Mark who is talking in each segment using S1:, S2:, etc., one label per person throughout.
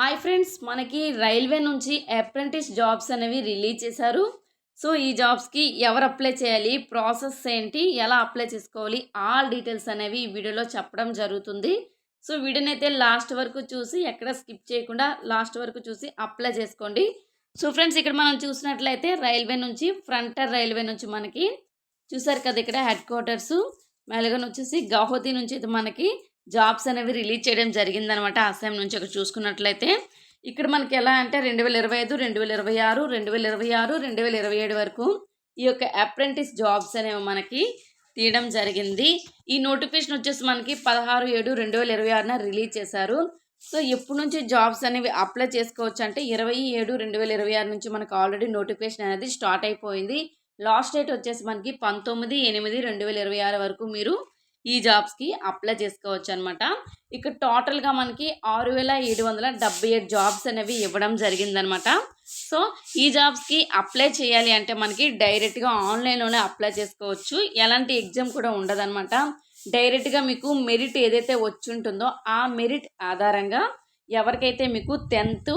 S1: Hi friends, మనకి railway నుంచి apprentice jobs అనేవి రిలీజ్ చేశారు. సో ఈ జాబ్స్కి ఎవరు అప్లై చేయాలి, ప్రాసెస్ ఏంటి, ఎలా అప్లై చేసుకోవాలి, ఆల్ డీటెయిల్స్ అనేవి ఈ వీడియోలో చెప్పడం జరుగుతుంది. సో వీడియోని అయితే లాస్ట్ వరకు చూసి ఎక్కడ స్కిప్ చేయకుండా లాస్ట్ వరకు చూసి అప్లై చేసుకోండి. సో ఫ్రెండ్స్, ఇక్కడ మనం చూసినట్లయితే ఫ్రంటర్ రైల్వే నుంచి మనకి చూసారు కదా, ఇక్కడ హెడ్ క్వార్టర్స్ మెలగన్ వచ్చేసి గౌహతి నుంచి అయితే మనకి జాబ్స్ అనేవి రిలీజ్ చేయడం జరిగిందనమాట. అస్సాం నుంచి ఇక్కడ చూసుకున్నట్లయితే ఇక్కడ మనకి ఎలా అంటే 2025, 2026, 2026, 2027 వరకు ఈ యొక్క అప్రెంటిస్ జాబ్స్ అనేవి మనకి తీయడం జరిగింది. ఈ నోటిఫికేషన్ వచ్చేసి మనకి 16/7/2026 రిలీజ్ చేశారు. సో ఎప్పటి నుంచి జాబ్స్ అనేవి అప్లై చేసుకోవచ్చు అంటే 27/2026 నుంచి మనకు ఆల్రెడీ నోటిఫికేషన్ అనేది స్టార్ట్ అయిపోయింది. లాస్ట్ డేట్ వచ్చేసి మనకి 19/8/2026 వరకు మీరు ఈ జాబ్స్కి అప్లై చేసుకోవచ్చు అనమాట. ఇక్కడ టోటల్గా మనకి 6,778 జాబ్స్ అనేవి ఇవ్వడం జరిగిందనమాట. సో ఈ జాబ్స్కి అప్లై చేయాలి అంటే మనకి డైరెక్ట్గా ఆన్లైన్లోనే అప్లై చేసుకోవచ్చు. ఎలాంటి ఎగ్జామ్ కూడా ఉండదన్నమాట. డైరెక్ట్గా మీకు మెరిట్ ఏదైతే వచ్చి ఉంటుందో ఆ మెరిట్ ఆధారంగా ఎవరికైతే మీకు 10th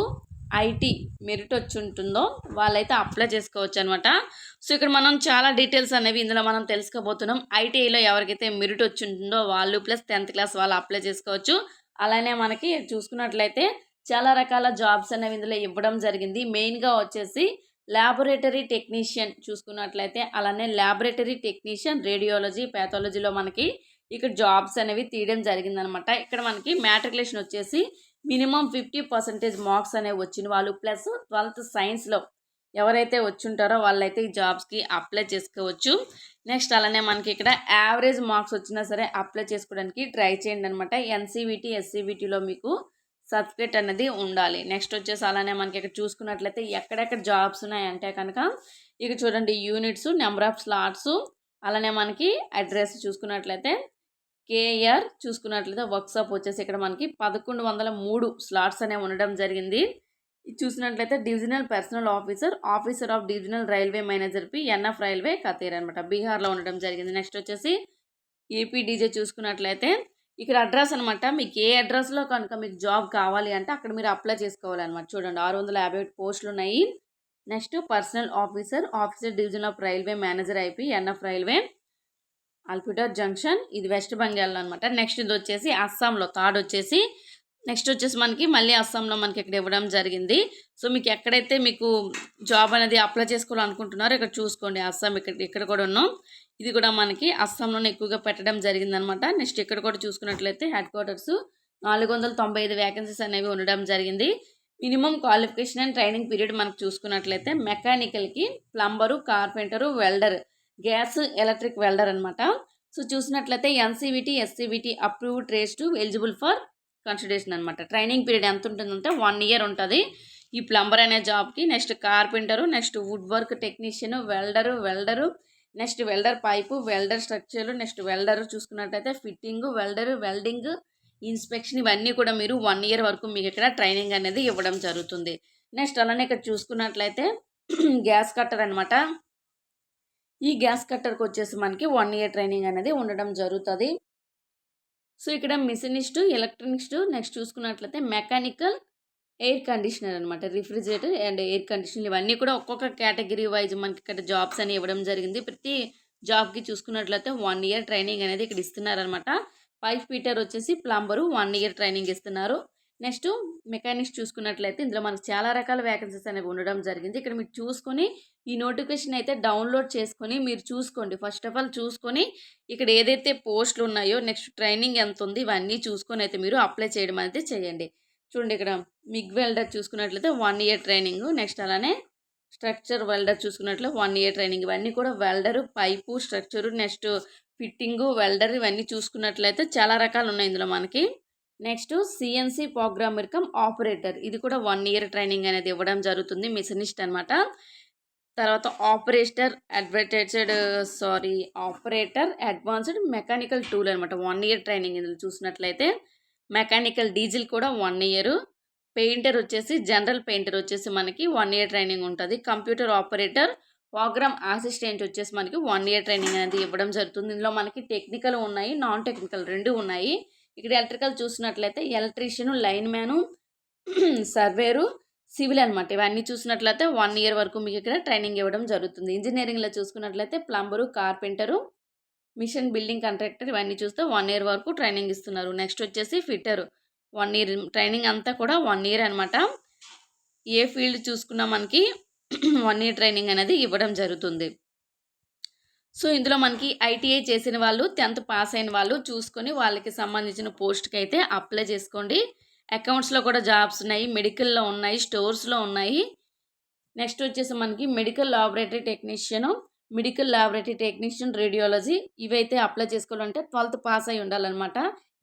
S1: ఐటీ మెరిట్ వచ్చి ఉంటుందో వాళ్ళైతే అప్లై చేసుకోవచ్చు అనమాట. సో ఇక్కడ మనం చాలా డీటెయిల్స్ అనేవి ఇందులో మనం తెలుసుకోబోతున్నాం. ఐటీఐలో ఎవరికైతే మెరిట్ వచ్చి ఉంటుందో వాళ్ళు ప్లస్ 10th క్లాస్ వాళ్ళు అప్లై చేసుకోవచ్చు. అలానే మనకి చూసుకున్నట్లయితే చాలా రకాల జాబ్స్ అనేవి ఇందులో ఇవ్వడం జరిగింది. మెయిన్గా వచ్చేసి ల్యాబొరేటరీ టెక్నీషియన్ చూసుకున్నట్లయితే, అలానే ల్యాబొరేటరీ టెక్నీషియన్, రేడియాలజీ, ప్యాథాలజీలో మనకి ఇక్కడ జాబ్స్ అనేవి తీయడం జరిగిందనమాట. ఇక్కడ మనకి మ్యాట్రికులేషన్ వచ్చేసి మినిమం 50% మార్క్స్ అనేవి వచ్చిన వాళ్ళు ప్లస్ 12th సైన్స్లో ఎవరైతే వచ్చుంటారో వాళ్ళైతే ఈ జాబ్స్కి అప్లై చేసుకోవచ్చు. నెక్స్ట్ అలానే మనకి ఇక్కడ యావరేజ్ మార్క్స్ వచ్చినా సరే అప్లై చేసుకోవడానికి ట్రై చేయండి అనమాట. ఎన్సీవీటీ, ఎస్సీవీటీలో మీకు సర్టిఫికేట్ అనేది ఉండాలి. నెక్స్ట్ వచ్చేసి అలానే మనకి ఇక్కడ చూసుకున్నట్లయితే ఎక్కడెక్కడ జాబ్స్ ఉన్నాయంటే కనుక ఇక చూడండి, యూనిట్స్, నెంబర్ ఆఫ్ స్లాట్స్, అలానే మనకి అడ్రస్ చూసుకున్నట్లయితే కేఆర్ చూసుకున్నట్లయితే వర్క్షాప్ వచ్చేసి ఇక్కడ మనకి 1103 స్లాట్స్ అనేవి ఉండడం జరిగింది. చూసినట్లయితే divisional personnel officer of divisional railway manager P NF railway Katihar అనమాట, బీహార్లో ఉండడం జరిగింది. నెక్స్ట్ వచ్చేసి ఏపీడీజే చూసుకున్నట్లయితే ఇక్కడ అడ్రస్ అనమాట. మీకు ఏ అడ్రస్లో కనుక మీకు జాబ్ కావాలి అంటే అక్కడ మీరు అప్లై చేసుకోవాలన్నమాట. చూడండి, 651 పోస్టులు ఉన్నాయి. Next personnel officer division of railway manager IP NF railway అల్పిటర్ జంక్షన్, ఇది వెస్ట్ బెంగాల్ అనమాట. నెక్స్ట్ ఇది వచ్చేసి అస్సాంలో థర్డ్ వచ్చేసి. నెక్స్ట్ వచ్చేసి మనకి మళ్ళీ అస్సాంలో మనకి ఇక్కడ ఇవ్వడం జరిగింది. సో మీకు ఎక్కడైతే మీకు జాబ్ అనేది అప్లై చేసుకోవాలనుకుంటున్నారో ఇక్కడ చూసుకోండి. అస్సాం ఇక్కడ కూడా ఉన్నాం. ఇది కూడా మనకి అస్సాంలోనే ఎక్కువగా పెట్టడం జరిగిందనమాట. నెక్స్ట్ ఇక్కడ కూడా చూసుకున్నట్లయితే హెడ్ క్వార్టర్స్ 495 వేకెన్సీస్ అనేవి ఉండడం జరిగింది. Minimum qualification and training period మనకు చూసుకున్నట్లయితే మెకానికల్కి plumber, carpenter, welder, gas, electric welder అనమాట. సో చూసినట్లయితే NCVT, SCVT approved trades to eligible for consideration అనమాట. ట్రైనింగ్ పీరియడ్ ఎంత ఉంటుందంటే 1 year ఉంటుంది ఈ ప్లంబర్ అనే జాబ్కి. Next carpenter, next wood work technician, welder, next welder pipe, welder structure, next welder చూసుకున్నట్లయితే ఫిట్టింగ్, వెల్డింగ్, ఇన్స్పెక్షన్, ఇవన్నీ కూడా మీరు 1 year వరకు మీకు ఇక్కడ ట్రైనింగ్ అనేది ఇవ్వడం జరుగుతుంది. నెక్స్ట్ అలానే ఇక్కడ చూసుకున్నట్లయితే గ్యాస్ కట్టర్ అనమాట. ఈ గ్యాస్ కట్టర్కి వచ్చేసి మనకి 1 year ట్రైనింగ్ అనేది ఉండడం జరుగుతుంది. సో ఇక్కడ మిషనిస్ట్, ఎలక్ట్రానిక్స్ట్, నెక్స్ట్ చూసుకున్నట్లయితే మెకానికల్, ఎయిర్ కండిషనర్ అనమాట, రిఫ్రిజిరేటర్ అండ్ ఎయిర్ కండిషనర్, ఇవన్నీ కూడా ఒక్కొక్క కేటగిరీ వైజ్ మనకి ఇక్కడ జాబ్స్ అని ఇవ్వడం జరిగింది. ప్రతి జాబ్కి చూసుకున్నట్లయితే 1 year ట్రైనింగ్ అనేది ఇక్కడ ఇస్తున్నారనమాట. పైప్ ఫిట్టర్ వచ్చేసి ప్లంబరు 1 year ట్రైనింగ్ ఇస్తున్నారు. నెక్స్ట్ మెకానిక్స్ చూసుకున్నట్లయితే ఇందులో మనకు చాలా రకాల వేకెన్సీస్ అనేవి ఉండడం జరిగింది. ఇక్కడ మీరు చూసుకొని ఈ నోటిఫికేషన్ అయితే డౌన్లోడ్ చేసుకొని మీరు చూసుకోండి. ఫస్ట్ ఆఫ్ ఆల్ చూసుకొని ఇక్కడ ఏదైతే పోస్టులు ఉన్నాయో, నెక్స్ట్ ట్రైనింగ్ ఎంత ఉంది, ఇవన్నీ చూసుకొని అయితే మీరు అప్లై చేయడం అయితే చేయండి. చూడండి, ఇక్కడ మిగ్ వెల్డర్ చూసుకున్నట్లయితే 1 year ట్రైనింగ్. నెక్స్ట్ అలానే స్ట్రక్చర్ వెల్డర్ చూసుకున్నట్లయితే 1 year ట్రైనింగ్. ఇవన్నీ కూడా welder, pipe, structure, next fitting, welder, ఇవన్నీ చూసుకున్నట్లయితే చాలా రకాలు ఉన్నాయి ఇందులో మనకి. Next CNC programmer come operator, ఇది కూడా 1 year ట్రైనింగ్ అనేది ఇవ్వడం జరుగుతుంది. మిషనిస్ట్ అనమాట. తర్వాత ఆపరేటర్ అడ్వాన్స్డ్ మెకానికల్ టూల్ అనమాట, 1 year ట్రైనింగ్. ఇందులో చూసినట్లయితే మెకానికల్ డీజిల్ కూడా 1 year. పెయింటర్ వచ్చేసి జనరల్ పెయింటర్ వచ్చేసి మనకి 1 year ట్రైనింగ్ ఉంటుంది. కంప్యూటర్ ఆపరేటర్, ప్రోగ్రామ్ అసిస్టెంట్ వచ్చేసి మనకి 1 year ట్రైనింగ్ అనేది ఇవ్వడం జరుగుతుంది. ఇందులో మనకి టెక్నికల్ ఉన్నాయి, నాన్ టెక్నికల్ 2 ఉన్నాయి. ఇక్కడ ఎలక్ట్రికల్ చూసినట్లయితే electrician, line man, surveyor, civil అనమాట. ఇవన్నీ చూసినట్లయితే 1 ఇయర్ వరకు మీకు ఇక్కడ ట్రైనింగ్ ఇవ్వడం జరుగుతుంది. ఇంజినీరింగ్‌లో చూసుకున్నట్లయితే plumber, carpenter, machine building contractor ఇవన్నీ చూస్తే 1 ఇయర్ వరకు ట్రైనింగ్ ఇస్తున్నారు. నెక్స్ట్ వచ్చేసి ఫిట్టరు 1 ఇయర్ ట్రైనింగ్ అంతా కూడా 1 ఇయర్ అనమాట. ఏ ఫీల్డ్ చూసుకున్నా మనకి 1 ఇయర్ ట్రైనింగ్ అనేది ఇవ్వడం జరుగుతుంది. సో ఇందులో మనకి ఐటీఐ చేసిన వాళ్ళు 10th పాస్ అయిన వాళ్ళు చూసుకొని వాళ్ళకి సంబంధించిన పోస్ట్కి అయితే అప్లై చేసుకోండి. అకౌంట్స్లో కూడా జాబ్స్ ఉన్నాయి, మెడికల్లో ఉన్నాయి, స్టోర్స్లో ఉన్నాయి. నెక్స్ట్ వచ్చేసి మనకి మెడికల్ లాబొరేటరీ టెక్నీషియన్, రేడియాలజీ ఇవైతే అప్లై చేసుకోవాలంటే 12th పాస్ అయి ఉండాలన్నమాట.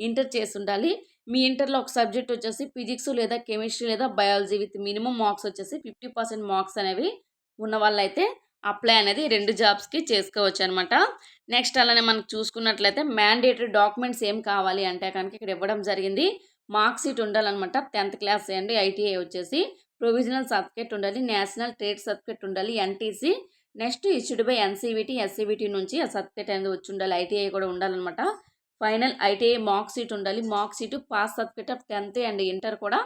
S1: ఇంటర్ చేసి ఉండాలి. మీ ఇంటర్లో ఒక సబ్జెక్ట్ వచ్చేసి ఫిజిక్స్ లేదా కెమిస్ట్రీ లేదా బయాలజీ విత్ మినిమం మార్క్స్ వచ్చేసి 50% మార్క్స్ అనేవి ఉన్న వాళ్ళైతే అప్లై అనేది 2 జాబ్స్కి చేసుకోవచ్చు అనమాట. నెక్స్ట్ అలానే మనకు చూసుకున్నట్లయితే మ్యాండేటరీ డాక్యుమెంట్స్ ఏం కావాలి అంటే కనుక ఇక్కడ ఇవ్వడం జరిగింది. మార్క్ షీట్ ఉండాలన్నమాట. 10th క్లాస్ అండి. ఐటీఐ వచ్చేసి ప్రొవిజనల్ సర్టిఫికేట్ ఉండాలి, నేషనల్ ట్రేడ్ సర్టిఫికేట్ ఉండాలి, NTC. Next issued by SCBT నుంచి ఆ సర్టిఫికేట్ అనేది వచ్చి ఉండాలి. ఐటీఐ కూడా ఉండాలన్నమాట. ఫైనల్ ఐటీఐ మార్క్ షీట్ ఉండాలి. Mark sheet pass certificate of 10th and inter కూడా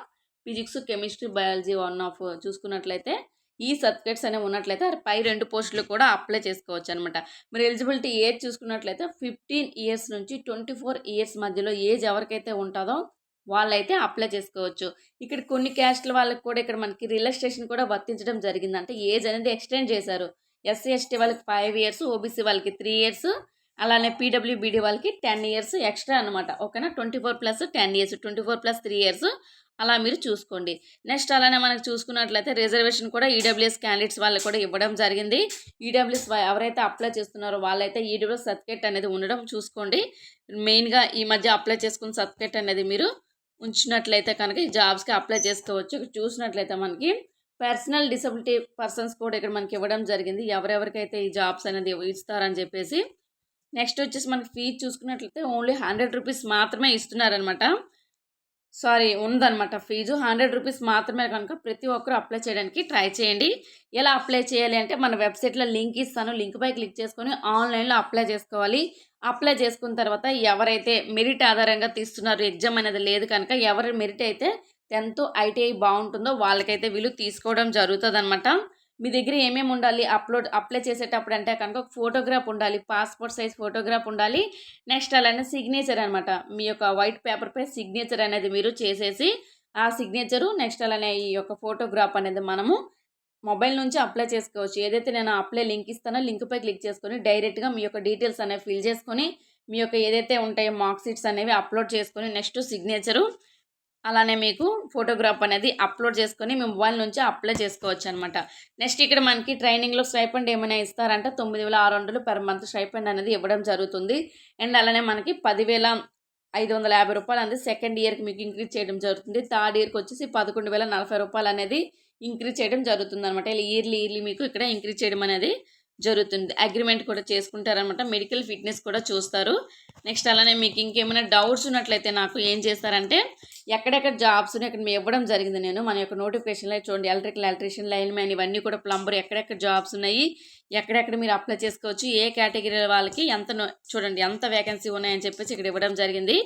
S1: ఫిజిక్స్, కెమిస్ట్రీ, బయాలజీ 1 ఆఫ్ చూసుకున్నట్లయితే ఈ సర్టిఫికేట్స్ అనేవి ఉన్నట్లయితే పై 2 పోస్టులు కూడా అప్లై చేసుకోవచ్చు అనమాట. మరి ఎలిజిబిలిటీ ఏజ్ చూసుకున్నట్లయితే 15 ఇయర్స్ నుంచి 24 ఇయర్స్ మధ్యలో ఏజ్ ఎవరికైతే ఉంటుందో వాళ్ళైతే అప్లై చేసుకోవచ్చు. ఇక్కడ కొన్ని క్యాస్ట్ల వాళ్ళకి కూడా ఇక్కడ మనకి రిలాక్సేషన్ కూడా వర్తించడం జరిగింది. అంటే ఏజ్ అనేది ఎక్స్టెండ్ చేశారు. ఎస్సీ ఎస్టీ వాళ్ళకి 5 ఇయర్స్, ఓబీసీ వాళ్ళకి 3 ఇయర్స్, అలానే పీడబ్ల్యూబీడీ వాళ్ళకి 10 ఇయర్స్ ఎక్స్ట్రా అనమాట. ఓకేనా, 24 + 10 ఇయర్స్, 24 + 3 ఇయర్స్ అలా మీరు చూసుకోండి. నెక్స్ట్ అలానే మనకు చూసుకున్నట్లయితే రిజర్వేషన్ కూడా ఈడబ్ల్యూఎస్ క్యాండిడేట్స్ వాళ్ళకి కూడా ఇవ్వడం జరిగింది. ఈడబ్ల్యూఎస్ ఎవరైతే అప్లై చేస్తున్నారో వాళ్ళైతే ఈడబ్ల్యూఎస్ సర్టిఫికేట్ అనేది ఉండడం చూసుకోండి. మెయిన్గా ఈ మధ్య అప్లై చేసుకున్న సర్టిఫికేట్ అనేది మీరు ఉంచినట్లయితే కనుక ఈ జాబ్స్కి అప్లై చేసుకోవచ్చు. చూసినట్లయితే మనకి పర్సనల్ డిసబిలిటీ పర్సన్స్ కూడా ఇక్కడ మనకి ఇవ్వడం జరిగింది. ఎవరెవరికైతే ఈ జాబ్స్ అనేది ఇస్తారని చెప్పేసి. నెక్స్ట్ వచ్చేసి మనకి ఫీజు చూసుకున్నట్లయితే ఓన్లీ 100 రూపీస్ మాత్రమే ఇస్తున్నారనమాట. ఉందన్నమాట ఫీజు 100 రూపీస్ మాత్రమే. కనుక ప్రతి ఒక్కరు అప్లై చేయడానికి ట్రై చేయండి. ఎలా అప్లై చేయాలి అంటే మన వెబ్సైట్లో లింక్ ఇస్తాను. లింక్పై క్లిక్ చేసుకొని ఆన్లైన్లో అప్లై చేసుకోవాలి. అప్లై చేసుకున్న తర్వాత ఎవరైతే మెరిట్ ఆధారంగా తీస్తున్నారు, ఎగ్జామ్ అనేది లేదు కనుక ఎవరి మెరిట్ అయితే 10th ఐటీఐ బాగుంటుందో వాళ్ళకైతే వీళ్ళు తీసుకోవడం జరుగుతుంది అనమాట. మీ దగ్గర ఏమేమి ఉండాలి అప్లై చేసేటప్పుడు అంటే కనుక ఒక ఫోటోగ్రాఫ్ ఉండాలి, పాస్పోర్ట్ సైజ్ ఫోటోగ్రాఫ్ ఉండాలి. నెక్స్ట్ అలానే సిగ్నేచర్ అనమాట. మీ యొక్క వైట్ పేపర్పై సిగ్నేచర్ అనేది మీరు చేసేసి ఆ సిగ్నేచరు నెక్స్ట్ అలానే ఈ యొక్క ఫోటోగ్రాఫ్ అనేది మనము మొబైల్ నుంచి అప్లై చేసుకోవచ్చు. ఏదైతే నేను అప్లై లింక్ ఇస్తానో లింక్పై క్లిక్ చేసుకొని డైరెక్ట్గా మీ యొక్క డీటెయిల్స్ అనేవి ఫిల్ చేసుకొని మీ యొక్క ఏదైతే ఉంటాయో మార్క్ షీట్స్ అనేవి అప్లోడ్ చేసుకొని నెక్స్ట్ సిగ్నేచరు అలానే మీకు ఫోటోగ్రాఫ్ అనేది అప్లోడ్ చేసుకొని మీ మొబైల్ నుంచి అప్లై చేసుకోవచ్చు అనమాట. నెక్స్ట్ ఇక్కడ మనకి ట్రైనింగ్లో స్టైపెండ్ ఏమైనా ఇస్తారంటే 9,600 per month స్టైపెండ్ అనేది ఇవ్వడం జరుగుతుంది. అండ్ అలానే మనకి 10,550 రూపాయలు అనేది సెకండ్ ఇయర్కి మీకు ఇంక్రీజ్ చేయడం జరుగుతుంది. థర్డ్ ఇయర్కి వచ్చేసి 11,040 రూపాయలు అనేది ఇంక్రీజ్ చేయడం జరుగుతుంది అనమాట. ఇలా ఇయర్లీ మీకు ఇక్కడ ఇంక్రీజ్ చేయడం అనేది జరుగుతుంది. అగ్రిమెంట్ కూడా చేసుకుంటారనమాట. మెడికల్ ఫిట్నెస్ కూడా చూస్తారు. నెక్స్ట్ అలానే మీకు ఇంకేమైనా డౌట్స్ ఉన్నట్లయితే నాకు ఏం చేస్తారంటే ఎక్కడెక్కడ జాబ్స్ ఇక్కడ ఇవ్వడం జరిగింది. నేను మన యొక్క నోటిఫికేషన్లో చూడండి, ఎలక్ట్రీషియన్, లైన్ మ్యాన్ ఇవన్నీ కూడా ప్లంబర్ ఎక్కడెక్కడ జాబ్స్ ఉన్నాయి, ఎక్కడెక్కడ మీరు అప్లై చేసుకోవచ్చు, ఏ కేటగిరీ వాళ్ళకి చూడండి ఎంత వేకెన్సీ ఉన్నాయని చెప్పేసి ఇక్కడ ఇవ్వడం జరిగింది.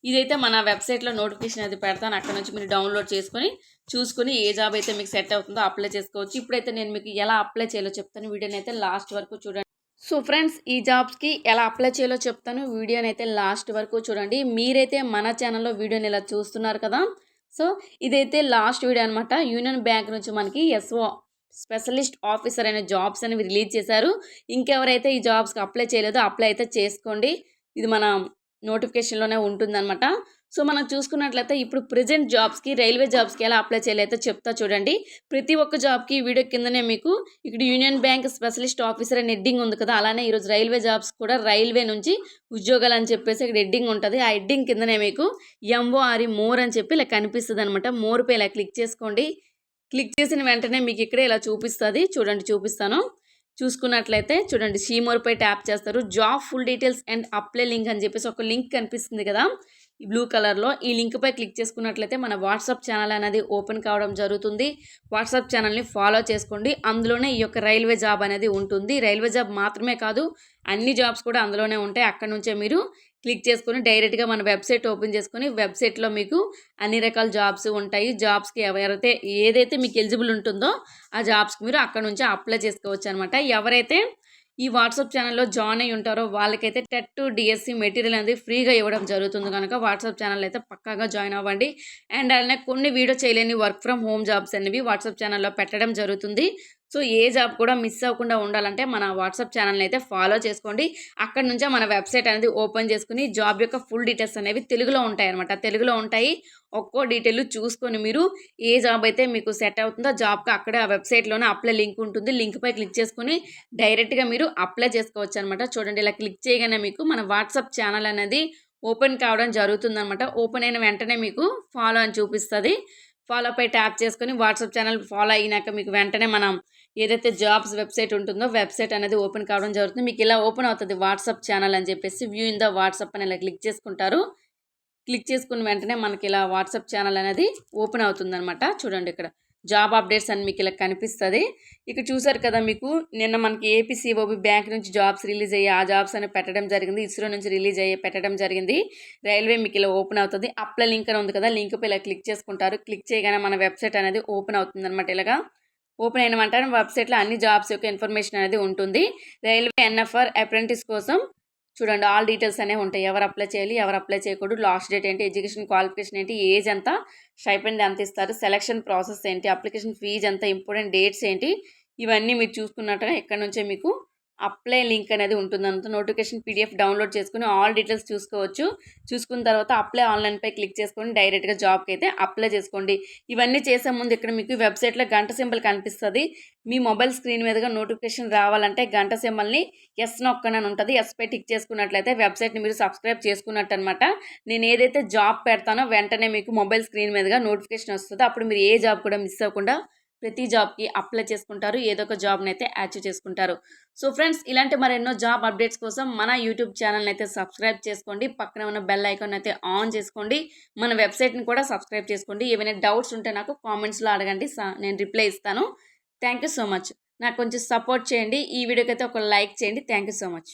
S1: ఇదైతే మన వెబ్సైట్లో నోటిఫికేషన్ అది పెడతాను. అక్కడ నుంచి మీరు డౌన్లోడ్ చేసుకొని చూసుకొని ఏ జాబ్ అయితే మీకు సెట్ అవుతుందో అప్లై చేసుకోవచ్చు. ఇప్పుడైతే నేను మీకు ఎలా అప్లై చేయాలో చెప్తాను. వీడియోని అయితే లాస్ట్ వరకు చూడండి. సో ఫ్రెండ్స్, ఈ జాబ్స్కి ఎలా అప్లై చేయాలో చెప్తాను. వీడియోని అయితే లాస్ట్ వరకు చూడండి. మీరైతే మన ఛానల్లో వీడియోని ఇలా చూస్తున్నారు కదా. సో ఇదైతే లాస్ట్ వీడియో అనమాట. యూనియన్ బ్యాంక్ నుంచి మనకి ఎస్ఓ స్పెషలిస్ట్ ఆఫీసర్ అనే జాబ్స్ అనేవి రిలీజ్ చేశారు. ఇంకెవరైతే ఈ జాబ్స్కి అప్లై చేయలేదో అప్లై అయితే చేసుకోండి. ఇది మన నోటిఫికేషన్లోనే ఉంటుందన్నమాట. సో మనం చూసుకున్నట్లయితే ఇప్పుడు ప్రెజెంట్ జాబ్స్కి, రైల్వే జాబ్స్కి ఎలా అప్లై చేయాలైతే చెప్తా చూడండి. ప్రతి ఒక్క జాబ్కి వీడియో కిందనే మీకు ఇక్కడ యూనియన్ బ్యాంక్ స్పెషలిస్ట్ ఆఫీసర్ అని హెడ్డింగ్ ఉంది కదా. అలానే ఈరోజు రైల్వే జాబ్స్ కూడా రైల్వే నుంచి ఉద్యోగాలు అని చెప్పేసి ఇక్కడ హెడ్డింగ్ ఉంటుంది. ఆ హెడ్డింగ్ కిందనే మీకు MORE మోర్ అని చెప్పి ఇలా కనిపిస్తుంది అనమాట. మోర్పై ఇలా క్లిక్ చేసుకోండి. క్లిక్ చేసిన వెంటనే మీకు ఇక్కడే ఇలా చూపిస్తుంది. చూడండి, చూపిస్తాను. చూసుకున్నట్లయితే చూడండి, షీమోర్పై ట్యాప్ చేస్తారు. Job full details and apply link అని చెప్పేసి ఒక లింక్ కనిపిస్తుంది కదా ఈ బ్లూ కలర్లో. ఈ లింక్పై క్లిక్ చేసుకున్నట్లయితే మన వాట్సాప్ ఛానల్ అనేది ఓపెన్ కావడం జరుగుతుంది. వాట్సాప్ ఛానల్ని ఫాలో చేసుకోండి. అందులోనే ఈ యొక్క రైల్వే జాబ్ అనేది ఉంటుంది. రైల్వే జాబ్ మాత్రమే కాదు, అన్ని జాబ్స్ కూడా అందులోనే ఉంటాయి. అక్కడ నుంచే మీరు క్లిక్ చేసుకొని డైరెక్ట్‌గా మన వెబ్‌సైట్ ఓపెన్ చేసుకొని వెబ్‌సైట్‌లో మీకు అన్ని రకాల జాబ్స్ ఉంటాయి. జాబ్స్‌కి ఏదైతే మీకు ఎలిజిబుల్ ఉంటుందో ఆ జాబ్స్‌కి మీరు అక్కడ నుంచి అప్లై చేసుకోవచ్చనమాట. ఎవరైతే ఈ వాట్సాప్ ఛానల్‌లో జాయిన్ అయ్యి ఉంటారో వాళ్ళకైతే టెట్, డీఎస్సీ మెటీరియల్ అనేది ఫ్రీగా ఇవ్వడం జరుగుతుంది కనుక వాట్సాప్ ఛానల్ అయితే పక్కాగా జాయిన్ అవ్వండి. అండ్ అలానే కొన్ని వీడియో చేయలేని వర్క్ ఫ్రమ్ హోమ్ జాబ్స్ అనేవి వాట్సాప్ ఛానల్‌లో పెట్టడం జరుగుతుంది. సో ఏ జాబ్ కూడా మిస్ అవ్వకుండా ఉండాలంటే మన వాట్సాప్ ఛానల్‌ని అయితే ఫాలో చేసుకోండి. అక్కడి నుంచే మన వెబ్‌సైట్ అనేది ఓపెన్ చేసుకొని జాబ్ యొక్క ఫుల్ డీటెయిల్స్ అనేవి తెలుగులో ఉంటాయన్నమాట. తెలుగులో ఉంటాయి. ఒక్కో డీటెయిల్ చూసుకొని మీరు ఏ జాబ్ అయితే మీకు సెట్ అవుతుందో జాబ్‌కి అక్కడే ఆ వెబ్‌సైట్‌లోనే అప్లై లింక్ ఉంటుంది. లింక్‌పై క్లిక్ చేసుకొని డైరెక్ట్‌గా మీరు అప్లై చేసుకోవచ్చనమాట. చూడండి ఇలా క్లిక్ చేయగానే మీకు మన వాట్సాప్ ఛానల్ అనేది ఓపెన్ కావడం జరుగుతుందనమాట. ఓపెన్ అయిన వెంటనే మీకు ఫాలో అని చూపిస్తది. ఫాలోపై ట్యాప్ చేసుకొని వాట్సాప్ ఛానల్ ఫాలో అయినాక మీకు వెంటనే మనం ఏదైతే జాబ్స్ వెబ్‌సైట్ ఉంటుందో వెబ్‌సైట్ అనేది ఓపెన్ కావడం జరుగుతుంది. మీకు ఇలా ఓపెన్ అవుతది వాట్సాప్ ఛానల్ అని చెప్పేసి వ్యూ ఇన్ ద వాట్సాప్ అని ఇలా క్లిక్ చేసుకుంటారు. క్లిక్ చేసుకున్న వెంటనే మనకి ఇలా వాట్సాప్ ఛానల్ అనేది ఓపెన్ అవుతుందనమాట. చూడండి ఇక్కడ జాబ్ అప్డేట్స్ అని మీకు ఇలా కనిపిస్తది. ఇక్కడ చూసారు కదా మీకు నిన్న మనకి ఏపీసీఓబీ బ్యాంక్ నుంచి జాబ్స్ రిలీజ్ అయ్యి ఆ జాబ్స్ అనేవి పెట్టడం జరిగింది. ఇస్రో నుంచి రిలీజ్ అయ్యి పెట్టడం జరిగింది. రైల్వే మీకు ఇలా ఓపెన్ అవుతుంది. అప్లై లింక్ అని ఉంది కదా, లింక్పై ఇలా క్లిక్ చేసుకుంటారు. క్లిక్ చేయగానే మన వెబ్‌సైట్ అనేది ఓపెన్ అవుతుందనమాట. ఇలాగా ఓపెన్ అయిన వెంటనే వెబ్‌సైట్‌లో అన్ని జాబ్స్ యొక్క ఇన్ఫర్మేషన్ అనేది ఉంటుంది. రైల్వే ఎన్ఎఫ్ఆర్ అప్రెంటిస్ కోసం చూడండి ఆల్ డీటెయిల్స్ అనేవి ఉంటాయి. ఎవరు అప్లై చేయాలి, ఎవరు అప్లై చేయకూడదు, లాస్ట్ డేట్ ఏంటి, ఎడ్యుకేషన్ క్వాలిఫికేషన్ ఏంటి, ఏజ్ ఎంత, స్టైపెండ్ ఎంత ఇస్తారు, సెలక్షన్ ప్రాసెస్ ఏంటి, అప్లికేషన్ ఫీజ్ ఎంత, ఇంపార్టెంట్ డేట్స్ ఏంటి, ఇవన్నీ మీరు చూసుకున్నట్టుగా ఇక్కడ నుంచే మీకు అప్లై లింక్ అనేది ఉంటుందంత. నోటిఫికేషన్ పీడిఎఫ్ డౌన్లోడ్ చేసుకుని ఆల్ డీటెయిల్స్ చూసుకోవచ్చు. చూసుకున్న తర్వాత అప్లై ఆన్లైన్పై క్లిక్ చేసుకొని డైరెక్ట్‌గా జాబ్‌కి అయితే అప్లై చేసుకోండి. ఇవన్నీ చేసే ముందు ఇక్కడ మీకు వెబ్‌సైట్‌లో గంట సింబల్ కనిపిస్తది. మీ మొబైల్ స్క్రీన్ మీదుగా నోటిఫికేషన్ రావాలంటే గంట సింబల్‌ని ఎస్ నొక్కండి అని ఉంటుంది. ఎస్‌పై టిక్ చేసుకున్నట్లయితే వెబ్‌సైట్‌ని మీరు సబ్స్క్రైబ్ చేసుకున్నట్టు అనమాట. నేను ఏదైతే జాబ్ పెడతానో వెంటనే మీకు మొబైల్ స్క్రీన్ మీదుగా నోటిఫికేషన్ వస్తదో అప్పుడు మీరు ఏ జాబ్ కూడా మిస్ అవ్వకుండా ప్రతి జాబ్‌కి అప్లై చేసుకుంటారు. ఏదో ఒక జాబ్‌నైతే అచీవ్ చేసుకుంటారు. సో ఫ్రెండ్స్ ఇలాంటి మరెన్నో జాబ్ అప్డేట్స్ కోసం మన యూట్యూబ్ ఛానల్‌ని అయితే సబ్స్క్రైబ్ చేసుకోండి. పక్కనే ఉన్న బెల్ ఐకాన్ అయితే ఆన్ చేసుకోండి. మన వెబ్‌సైట్‌ని కూడా సబ్స్క్రైబ్ చేసుకోండి. ఏమైనా డౌట్స్ ఉంటే నాకు కామెంట్స్‌లో అడగండి. నేను రిప్లై ఇస్తాను. Thank you so much. నాకు కొంచెం సపోర్ట్ చేయండి. ఈ వీడియోకి అయితే ఒక లైక్ చేయండి. Thank you so much.